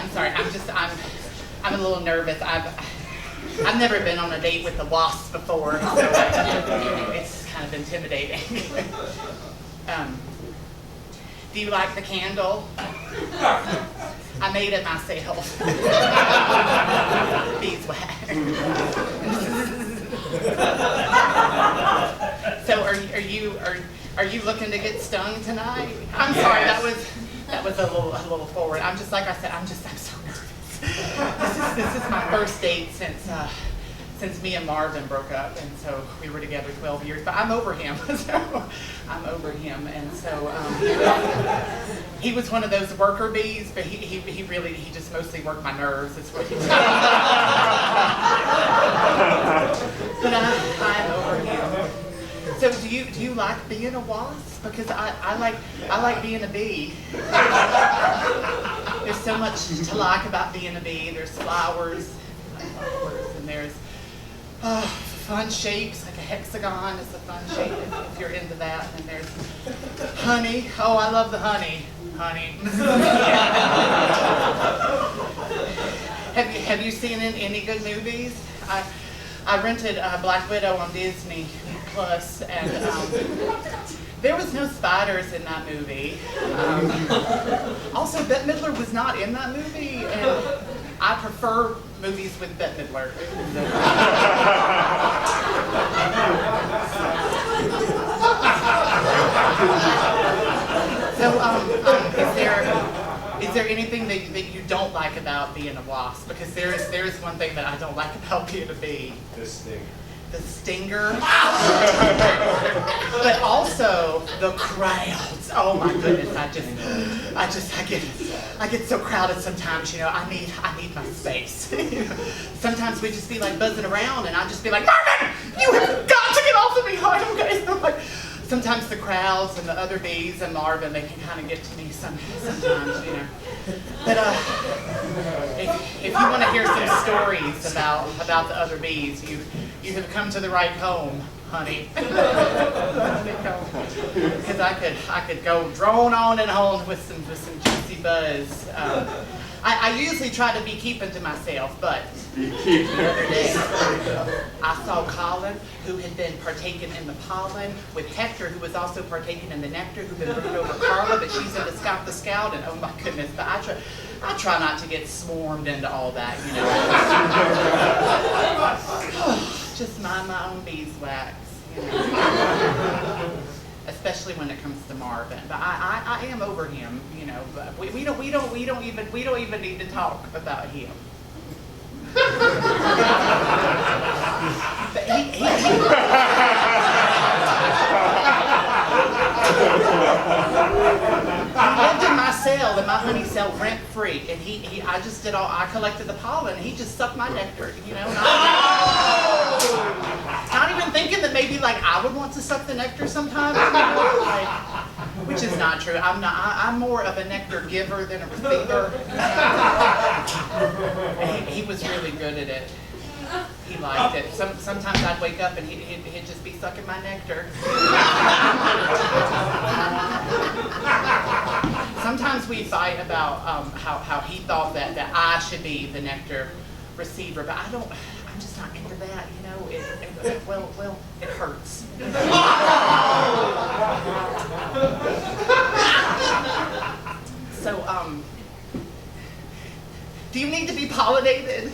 I'm sorry. I'm a little nervous. I've never been on a date with a wasp before, so it's kind of intimidating. Do you like the candle? I made it myself. Beeswax. So are you looking to get stung tonight? I'm sorry, that was a little forward. I'm just, like I said, I'm so nervous. This is my first date since me and Marvin broke up, and so we were together 12 years, but I'm over him, and so he was one of those worker bees, but he just mostly worked my nerves, is what he did. But I'm over him. So do you like being a wasp? Because I like being a bee. There's so much to like about being a bee. There's flowers, and there's fun shapes, like a hexagon is a fun shape if you're into that. And there's honey. Oh, I love the honey. Have you seen any good movies? I rented Black Widow on Disney Plus, and there was no spiders in that movie. Also, Bette Midler was not in that movie, and I prefer movies with Bette Midler. So, is there anything that you don't like about being a wasp? Because there is one thing that I don't like about being a bee. The stinger. The stinger. But also the crowds. Oh my goodness! I get so crowded sometimes. You know, I need my space. Sometimes we just be like buzzing around, and I just be like, Marvin, you have got to get off of me. Okay? So like, sometimes the crowds and the other bees and Marvin, they can kind of get to me sometimes, you know. But if you want to hear some stories about the other bees, you have come to the right home, honey. Because I could go drone on and on with some juicy buzz. I usually try to be keeping to myself, but the other day I saw Colin, who had been partaking in the pollen, with Hector, who was also partaking in the nectar, who'd been bringing over Carla, but she's into Scout the Scout, and oh my goodness, but I try not to get swarmed into all that, you know. Just mind my own beeswax, you know. Especially when it comes to Marvin. But I am over him, you know. But we don't even need to talk about him. But he lived in my cell, in my honey cell, rent free, and I collected the pollen, and he just sucked my nectar, you know. Not even thinking that maybe like I would want to suck the nectar sometimes, you know, like, which is not true. I'm more of a nectar giver than a receiver. He was really good at it. He liked it. Sometimes I'd wake up and he'd just be sucking my nectar. Sometimes we fight about how he thought that I should be the nectar receiver, but I'm just not into that, you know. It hurts. So, do you need to be pollinated?